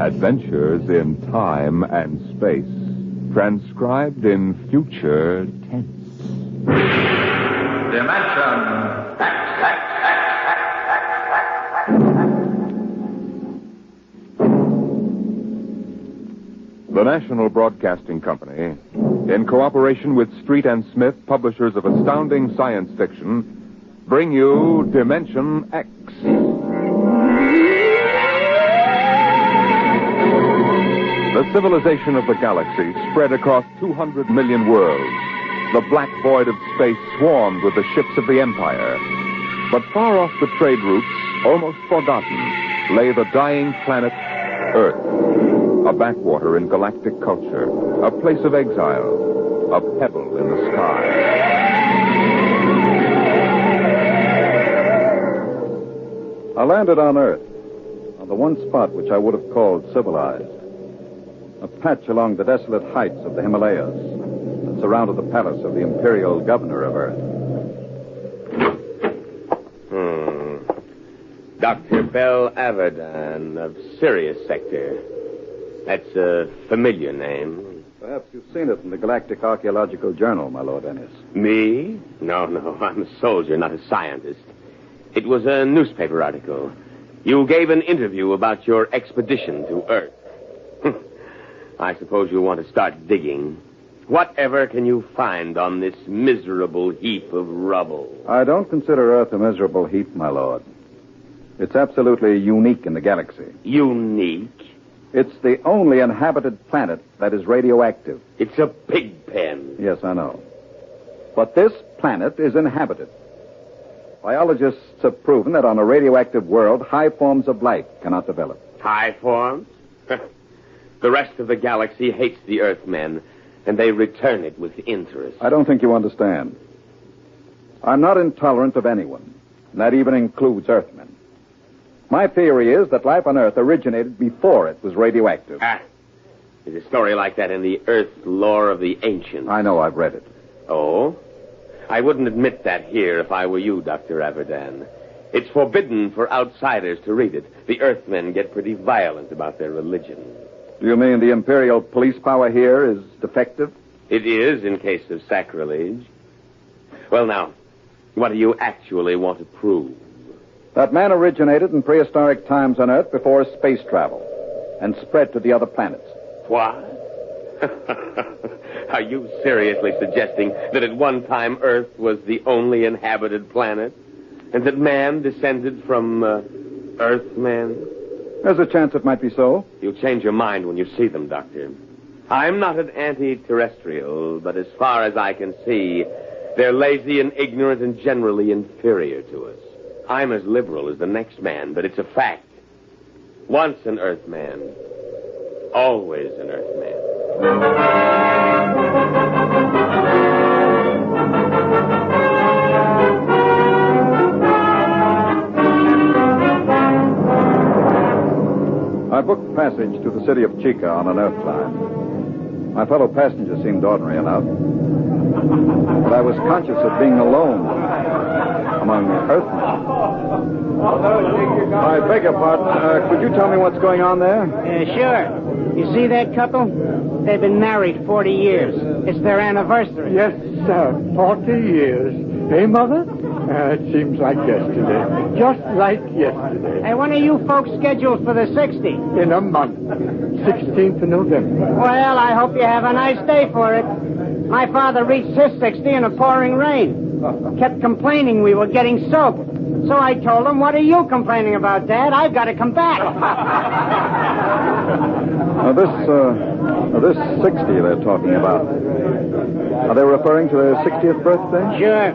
Adventures in time and space, transcribed in future tense. Dimension X. The National Broadcasting Company, in cooperation with Street and Smith, publishers of astounding science fiction, bring you Dimension X. The civilization of the galaxy spread across 200 million worlds. The black void of space swarmed with the ships of the Empire. But far off the trade routes, almost forgotten, lay the dying planet Earth. A backwater in galactic culture, a place of exile, a pebble in the sky. I landed on Earth, on the one spot which I would have called civilized. A patch along the desolate heights of the Himalayas that surrounded the palace of the imperial governor of Earth. Dr. Bell Avedon of Sirius Sector. That's a familiar name. Perhaps you've seen it in the Galactic Archaeological Journal, my Lord Ennis. Me? No, I'm a soldier, not a scientist. It was a newspaper article. You gave an interview about your expedition to Earth. I suppose you'll want to start digging. Whatever can you find on this miserable heap of rubble? I don't consider Earth a miserable heap, my Lord. It's absolutely unique in the galaxy. Unique? It's the only inhabited planet that is radioactive. It's a pig pen. Yes, I know. But this planet is inhabited. Biologists have proven that on a radioactive world, high forms of life cannot develop. High forms? The rest of the galaxy hates the Earthmen, and they return it with interest. I don't think you understand. I'm not intolerant of anyone, and that even includes Earthmen. My theory is that life on Earth originated before it was radioactive. There's a story like that in the Earth lore of the ancients. I know, I've read it. Oh? I wouldn't admit that here if I were you, Dr. Avedon. It's forbidden for outsiders to read it. The Earthmen get pretty violent about their religion. Do you mean the imperial police power here is defective? It is in case of sacrilege. Well, now, what do you actually want to prove? That man originated in prehistoric times on Earth before space travel and spread to the other planets. What? Are you seriously suggesting that at one time Earth was the only inhabited planet? And that man descended from Earthmen? There's a chance it might be so. You'll change your mind when you see them, Doctor. I'm not an anti-terrestrial, but as far as I can see, they're lazy and ignorant and generally inferior to us. I'm as liberal as the next man, but it's a fact. Once an Earthman, always an Earthman. I booked passage to the city of Chica on an Earth line. My fellow passengers seemed ordinary enough, but I was conscious of being alone among Earthmen. I beg your pardon. Could you tell me what's going on there? Sure. You see that couple? They've been married 40 years. It's their anniversary. Yes, sir. 40 years. Hey, Mother? It seems like yesterday. Just like yesterday. Hey, when are you folks scheduled for the 60? In a month. 16th of November. Well, I hope you have a nice day for it. My father reached his 60 in a pouring rain. Kept complaining we were getting soaked. So I told him, what are you complaining about, Dad? I've got to come back. This 60 they're talking about. Are they referring to their 60th birthday? Sure.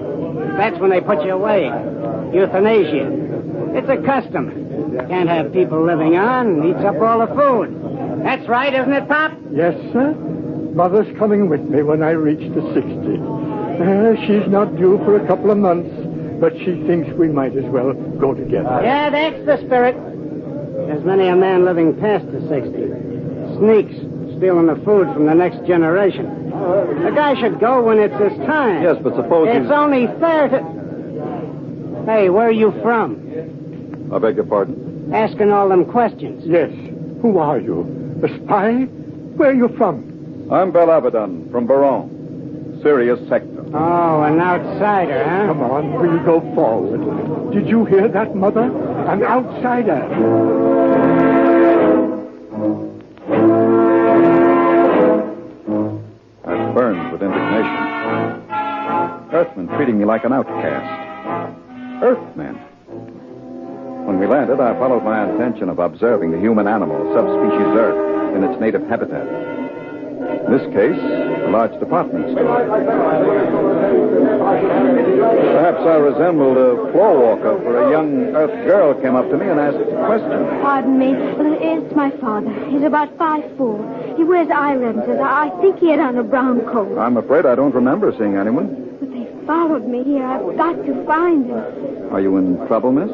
That's when they put you away. Euthanasia. It's a custom. Can't have people living on. Eats up all the food. That's right, isn't it, Pop? Yes, sir. Mother's coming with me when I reach the 60. She's not due for a couple of months, but she thinks we might as well go together. Yeah, that's the spirit. There's many a man living past the 60. Sneaks, stealing the food from the next generation. A guy should go when it's his time. Yes, but suppose it's only fair to... Hey, where are you from? I beg your pardon? Asking all them questions. Yes. Who are you? A spy? Where are you from? I'm Bel Abaddon from Baron, Sirius Sector. Oh, an outsider, huh? Come on, we'll go forward. Did you hear that, Mother? An outsider. I burned with indignation. Earthmen treating me like an outcast. Earthmen. When we landed, I followed my intention of observing the human animal, subspecies Earth, in its native habitat. In this case, a large department store. Perhaps I resembled a floor walker, for a young Earth girl came up to me and asked a question. Pardon me, but it's my father. He's about 5'4". He wears eye lenses. I think he had on a brown coat. I'm afraid I don't remember seeing anyone. But they followed me here. I've got to find him. Are you in trouble, miss?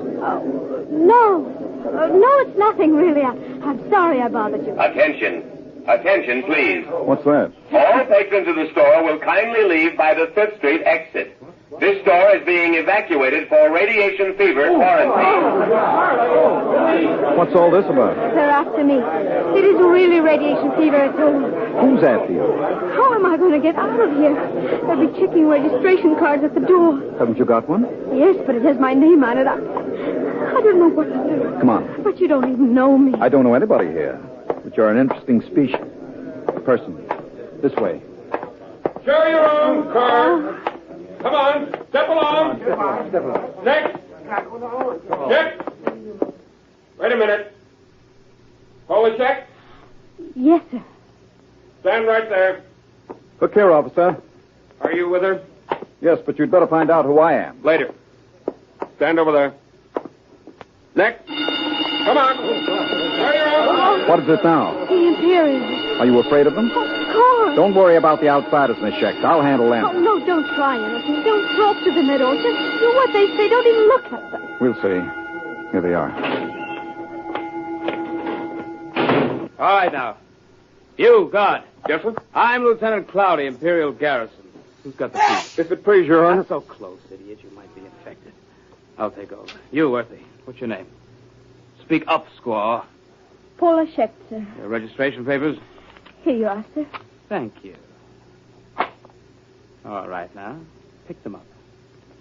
No. No, it's nothing, really. I'm sorry I bothered you. Attention. Attention, please. What's that? All patrons of the store will kindly leave by the 5th Street exit. This store is being evacuated for radiation fever quarantine. What's all this about? They're after me. It is really radiation fever at home. Who's after you? How am I going to get out of here? They'll be checking registration cards at the door. Haven't you got one? Yes, but it has my name on it. I don't know what to do. Come on. But you don't even know me. I don't know anybody here. But you're an interesting species. Person. This way. Show your own car. Come on, step along. Next. Check. Wait a minute. Hold the check. Yes, sir. Stand right there. Look here, officer. Are you with her? Yes, but you'd better find out who I am. Later. Stand over there. Next. Come on. Show your own. What is it now? The Imperials. Are you afraid of them? Of course. Don't worry about the outsiders, Miss Schecht. I'll handle them. Oh, no, don't try anything. Don't talk to them at all. Just do what they say. Don't even look at them. We'll see. Here they are. All right, now. You, guard. Yes, sir? I'm Lieutenant Cloudy, Imperial Garrison. Who's got the key? If it please your honor. Not so close, idiot. You might be infected. I'll take over. You, Earthy. What's your name? Speak up, squaw. Paula Schecht, sir. Your registration papers? Here you are, sir. Thank you. All right, now. Pick them up.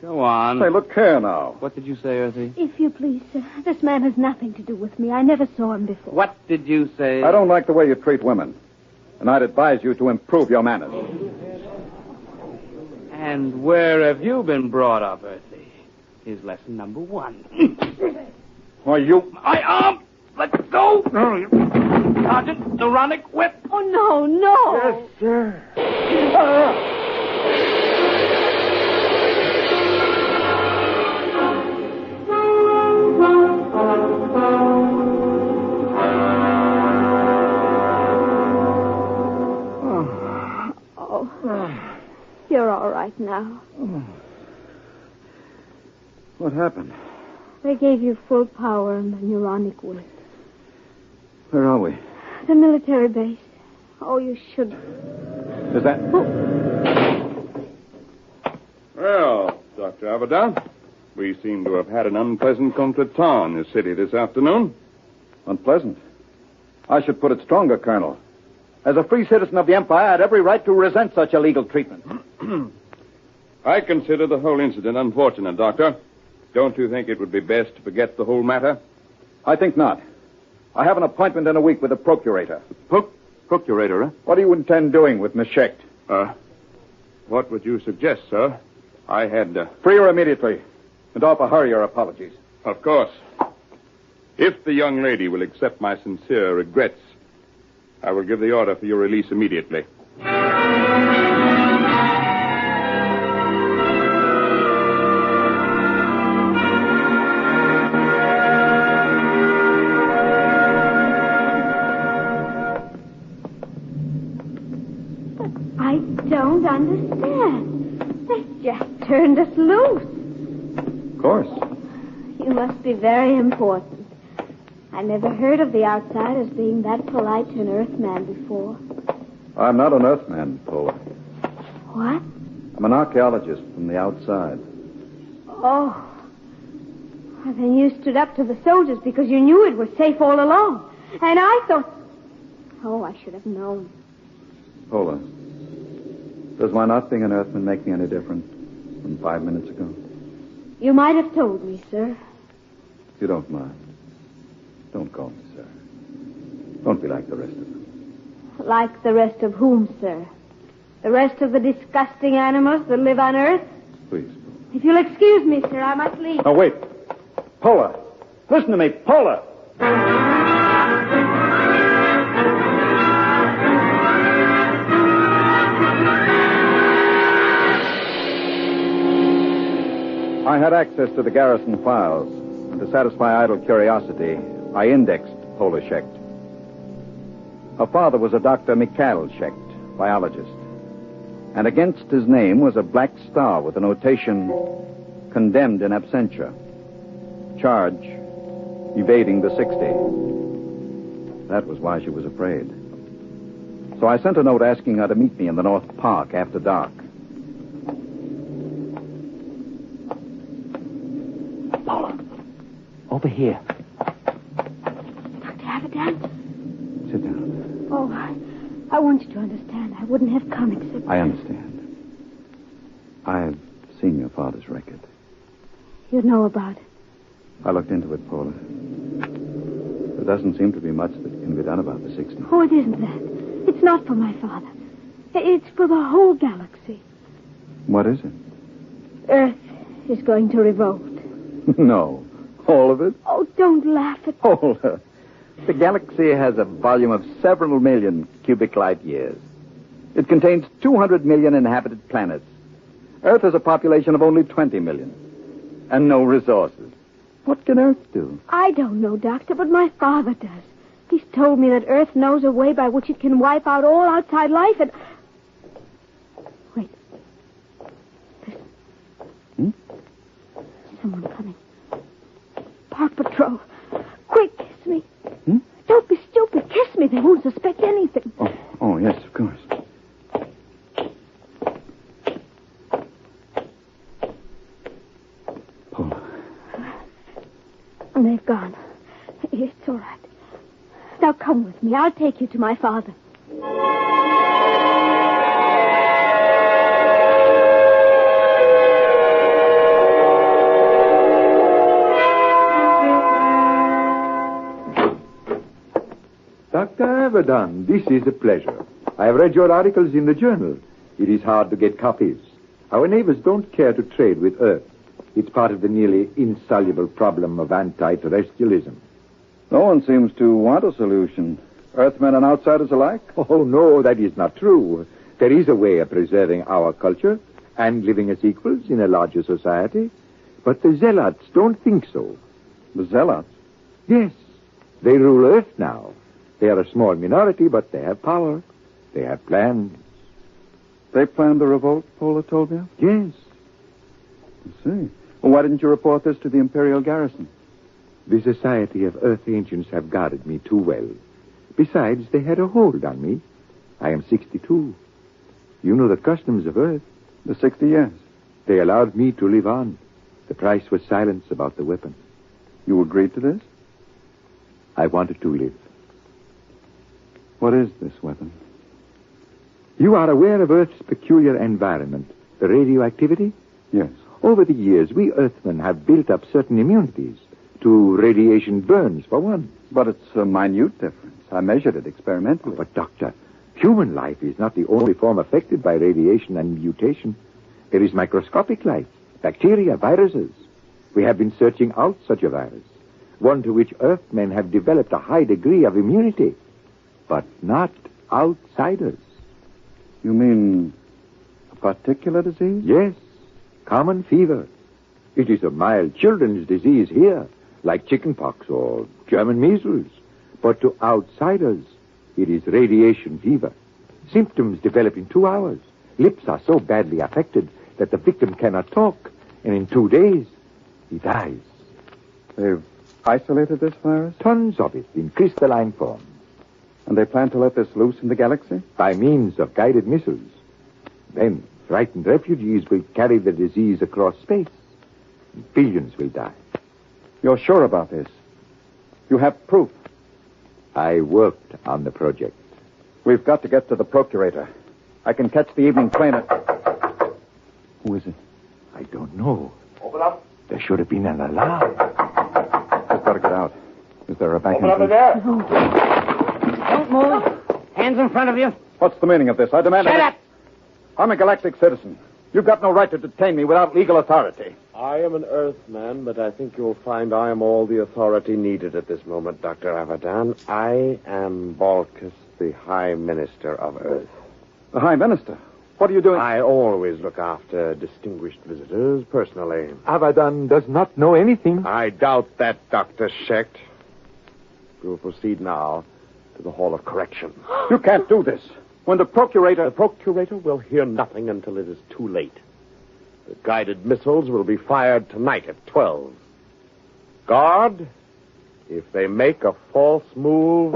Go on. Say, look here now. What did you say, Earthy? If you please, sir. This man has nothing to do with me. I never saw him before. What did you say? I don't like the way you treat women. And I'd advise you to improve your manners. And where have you been brought up, Earthy? Here's lesson number 1. Why, you... My arm! Let go! Sergeant, Neuronic whip! Oh, no, no. Yes, sir. Oh, you're all right now. What happened? They gave you full power and the neuronic whip. Where are we? The military base. Oh, you should... Is that... Well, Dr. Abaddon, we seem to have had an unpleasant contretemps in the city this afternoon. Unpleasant. I should put it stronger, Colonel. As a free citizen of the Empire, I had every right to resent such illegal treatment. I consider the whole incident unfortunate, Doctor. Don't you think it would be best to forget the whole matter? I think not. I have an appointment in a week with the procurator. Procurator, huh? What do you intend doing with Miss Schecht? What would you suggest, sir? I had... Free her immediately. And offer her your apologies. Of course. If the young lady will accept my sincere regrets, I will give the order for your release immediately. I don't understand. They just turned us loose. Of course. You must be very important. I never heard of the outsiders being that polite to an Earthman before. I'm not an Earthman, Paula. What? I'm an archaeologist from the outside. Oh. Well, then you stood up to the soldiers because you knew it was safe all along. And I thought... Oh, I should have known. Paula, does my not being an Earthman make me any different from 5 minutes ago? You might have told me, sir. If you don't mind, don't call me, sir. Don't be like the rest of them. Like the rest of whom, sir? The rest of the disgusting animals that live on Earth? Please. If you'll excuse me, sir, I must leave. Oh, wait. Paula. Listen to me. Paula. I had access to the garrison files, and to satisfy idle curiosity, I indexed Paula Schecht. Her father was a Dr. Mikhail Schecht, biologist. And against his name was a black star with the notation, condemned in absentia. Charge, evading the 60. That was why she was afraid. So I sent a note asking her to meet me in the North Park after dark. Paula, over here. Dr. Avidan? Sit down. Oh, I want you to understand. I wouldn't have come except... I understand. I've seen your father's record. You know about it. I looked into it, Paula. There doesn't seem to be much that can be done about the 60. Oh, it isn't that. It's not for my father. It's for the whole galaxy. What is it? Earth is going to revolt. No. All of it? Oh, don't laugh at... Paula. The galaxy has a volume of several million cubic light years. It contains 200 million inhabited planets. Earth has a population of only 20 million. And no resources. What can Earth do? I don't know, Doctor, but my father does. He's told me that Earth knows a way by which it can wipe out all outside life and... Wait. Listen. Someone coming. Park Patrol. Quick, kiss me. Don't be stupid. Kiss me. They won't suspect anything. Oh, yes, of course. Paula. They've gone. It's all right. Now come with me. I'll take you to my father. Dr. Avidan, this is a pleasure. I have read your articles in the journal. It is hard to get copies. Our neighbors don't care to trade with Earth. It's part of the nearly insoluble problem of anti-terrestrialism. No one seems to want a solution. Earthmen and outsiders alike? Oh, no, that is not true. There is a way of preserving our culture and living as equals in a larger society. But the zealots don't think so. The zealots? Yes. They rule Earth now. They are a small minority, but they have power. They have plans. They planned the revolt, Paula told me? Yes. I see. Well, why didn't you report this to the Imperial garrison? The Society of Earth Ancients have guarded me too well. Besides, they had a hold on me. I am 62. You know the customs of Earth. The 60 years. They allowed me to live on. The price was silence about the weapon. You agreed to this? I wanted to live. What is this weapon? You are aware of Earth's peculiar environment, the radioactivity? Yes. Over the years, we Earthmen have built up certain immunities to radiation burns, for one. But it's a minute difference. I measured it experimentally. Oh, but, Doctor, human life is not the only form affected by radiation and mutation. There is microscopic life, bacteria, viruses. We have been searching out such a virus, one to which Earthmen have developed a high degree of immunity, but not outsiders. You mean a particular disease? Yes, common fever. It is a mild children's disease here, like chickenpox or German measles. But to outsiders, it is radiation fever. Symptoms develop in 2 hours. Lips are so badly affected that the victim cannot talk, and in 2 days, he dies. They've isolated this virus? Tons of it in crystalline form. And they plan to let this loose in the galaxy? By means of guided missiles. Then frightened refugees will carry the disease across space. Billions will die. You're sure about this? You have proof? I worked on the project. We've got to get to the procurator. I can catch the evening train at... Who is it? I don't know. Open up. There should have been an alarm. We've got to get out. Is there a back Open up in entrance? there. Don't move. Hands in front of you. What's the meaning of this? I demand... Shut up. I'm a galactic citizen. You've got no right to detain me without legal authority. I am an Earthman, but I think you'll find I am all the authority needed at this moment, Dr. Abadan. I am Balkus, the High Minister of Earth. The High Minister? What are you doing? I always look after distinguished visitors personally. Abadan does not know anything. I doubt that, Dr. Schecht. We'll proceed now to the Hall of Correction. You can't do this. When the procurator... The procurator will hear nothing until it is too late. The guided missiles will be fired tonight at 12. Guard, if they make a false move...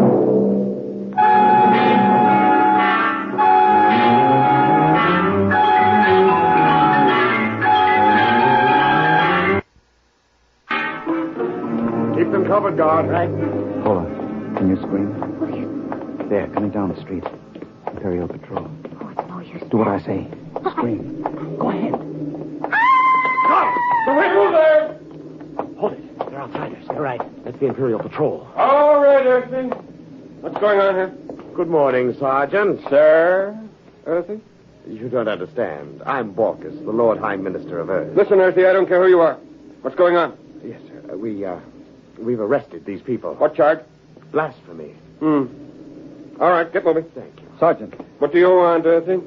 Keep them covered, guard. Right. Hold on. Can you scream? There, coming down the street. Imperial Patrol. Oh, it's no use. Do what I say. Scream. Go ahead. Hold it. They're outsiders. They're right. That's the Imperial Patrol. All right, Earthy. What's going on here? Good morning, Sergeant. Sir? Earthy? You don't understand. I'm Balkus, the Lord High Minister of Earth. Listen, Earthy, I don't care who you are. What's going on? Yes, sir. We've arrested these people. What charge? Blasphemy. All right, get moving. Thank you. Sergeant, What do you want, Earthy?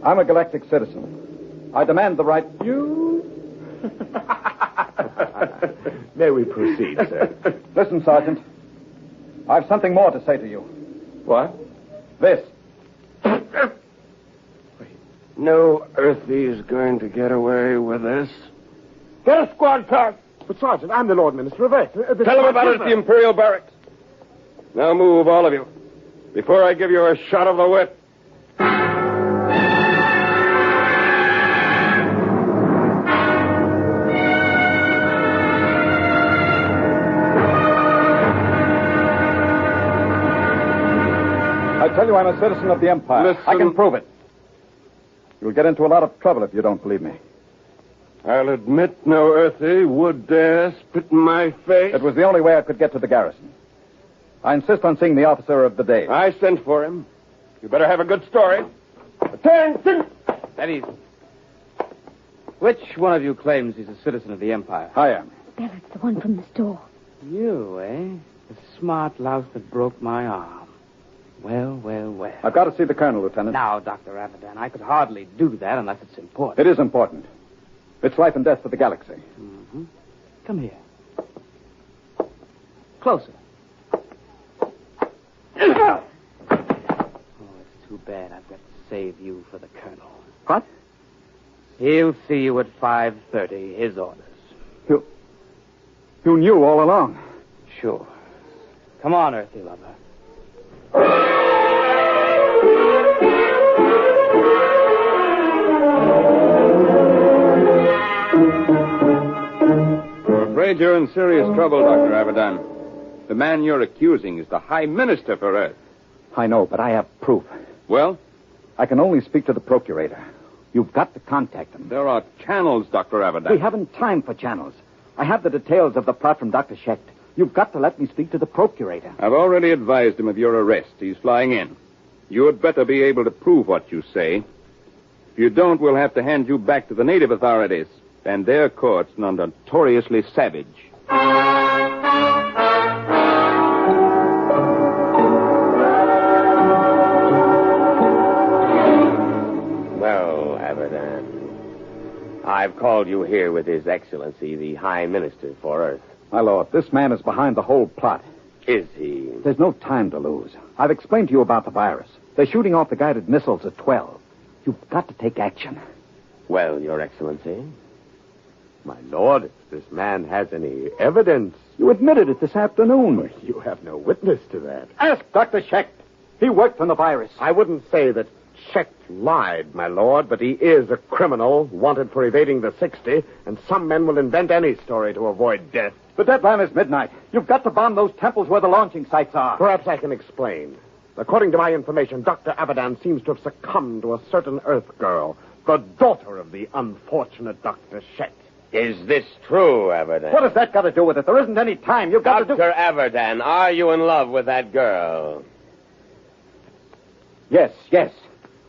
I'm a galactic citizen. I demand the right... You? May we proceed, sir? Listen, Sergeant. I've something more to say to you. What? This. No Earthy's going to get away with this. Get a squad car. But, Sergeant, I'm the Lord Minister of Earth. Tell him about it at the Imperial Barracks. Now move, all of you, before I give you a shot of the whip. I tell you I'm a citizen of the Empire. Listen. I can prove it. You'll get into a lot of trouble if you don't believe me. I'll admit no Earthy would dare spit in my face. It was the only way I could get to the garrison. I insist on seeing the officer of the day. I sent for him. You better have a good story. Attention! Steady. Which one of you claims he's a citizen of the Empire? I am. Bella, it's the one from the store. You, eh? The smart louse that broke my arm. Well, well, well. I've got to see the colonel, Lieutenant. Now, Dr. Abadan, I could hardly do that unless it's important. It is important. It's life and death for the galaxy. Mm-hmm. Come here. Closer. Oh, it's too bad I've got to save you for the colonel. What? He'll see you at 5:30, his orders. You knew all along. Sure. Come on, Earthy lover. I'm afraid you're in serious trouble, Dr. Abadan. The man you're accusing is the High Minister for Earth. I know, but I have proof. Well, I can only speak to the procurator. You've got to contact him. there are channels, Dr. Abadan. We haven't time for channels. I have the details of the plot from Dr. Schecht. You've got to let me speak to the procurator. I've already advised him of your arrest. He's flying in. You had better be able to prove what you say. If you don't, we'll have to hand you back to the native authorities and their courts, notoriously savage. Well, Abadan, I've called you here with His Excellency, the High Minister for Earth. My lord, this man is behind the whole plot. Is he? There's no time to lose. I've explained to you about the virus. They're shooting off the guided missiles at 12. You've got to take action. Well, Your Excellency, my lord, if this man has any evidence... You admitted it this afternoon. You have no witness to that. Ask Dr. Schecht. He worked on the virus. I wouldn't say that Chet lied, my lord, but he is a criminal, wanted for evading the 60, and some men will invent any story to avoid death. The deadline is midnight. You've got to bomb those temples where the launching sites are. Perhaps I can explain. According to my information, Dr. Abadan seems to have succumbed to a certain Earth girl, the daughter of the unfortunate Dr. Chet. Is this true, Abadan? What has that got to do with it? There isn't any time. You've got to do... Dr. Abadan, are you in love with that girl? Yes.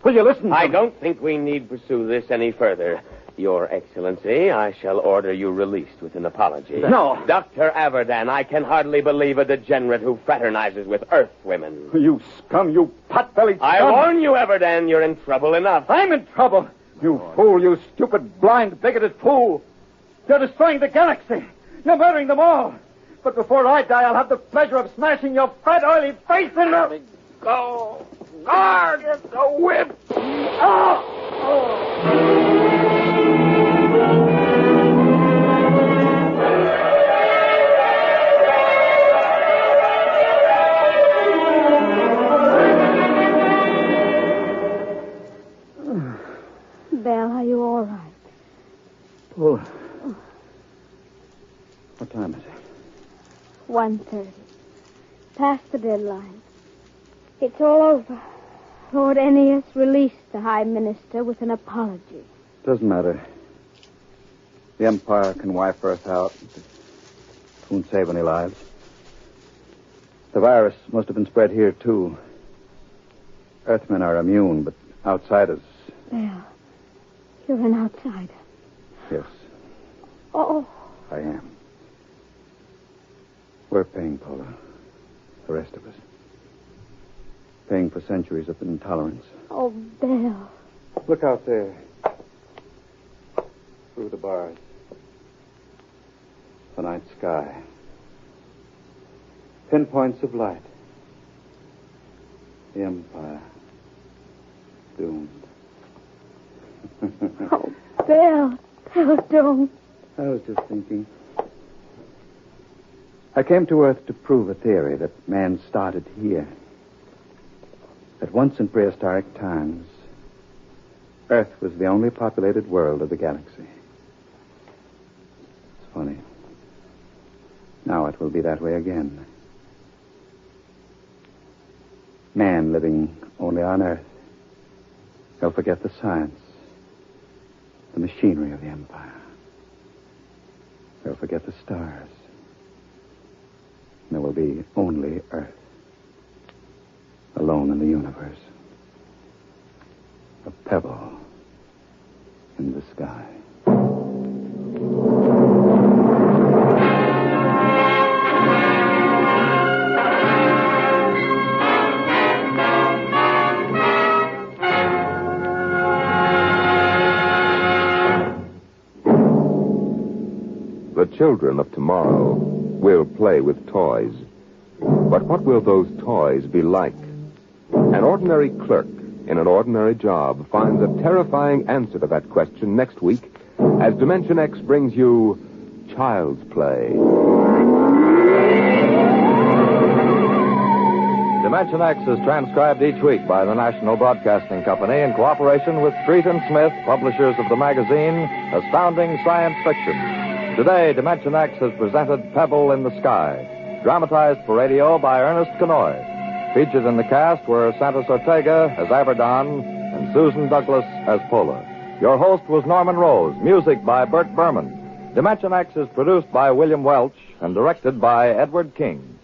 Will you listen to I me? don't think we need pursue this any further. Your Excellency, I shall order you released with an apology. No. Dr. Abadan, I can hardly believe a degenerate who fraternizes with Earth women. You scum, you pot-bellied scum. I warn you, Abadan, you're in trouble enough. I'm in trouble. You fool, you stupid, blind, bigoted fool. You're destroying the galaxy. You're murdering them all. But before I die, I'll have the pleasure of smashing your fat, oily face in the... Go. Guard the whip. Belle, are you all right? Oh. What time is it? 1:30. Past the deadline. It's all over. Lord Ennius released the High Minister with an apology. Doesn't matter. The Empire can wipe Earth out. It won't save any lives. The virus must have been spread here, too. Earthmen are immune, but outsiders... Belle, you're an outsider. Yes, Oh, I am. We're paying, Paula. The rest of us. Paying for centuries of intolerance. oh, Belle. Look out there. Through the bars. The night sky. Pinpoints of light. The Empire. Doomed. Oh, Belle. Belle, don't. I was just thinking. I came to Earth to prove a theory that man started here. That once in prehistoric times, Earth was the only populated world of the galaxy. It's funny. Now it will be that way again. Man living only on Earth. He'll forget the science, the machinery of the Empire. He'll forget the stars. And there will be only Earth. Alone in the universe. A pebble in the sky. The children of tomorrow will play with toys. But what will those toys be like? An ordinary clerk in an ordinary job finds a terrifying answer to that question next week as Dimension X brings you Child's Play. Dimension X is transcribed each week by the National Broadcasting Company in cooperation with Street and Smith, publishers of the magazine Astounding Science Fiction. Today, Dimension X has presented Pebble in the Sky, dramatized for radio by Ernest Kenoy. Featured in the cast were Santos Ortega as Abadan and Susan Douglas as Pola. Your host was Norman Rose, music by Burt Berman. Dimension X is produced by William Welch and directed by Edward King.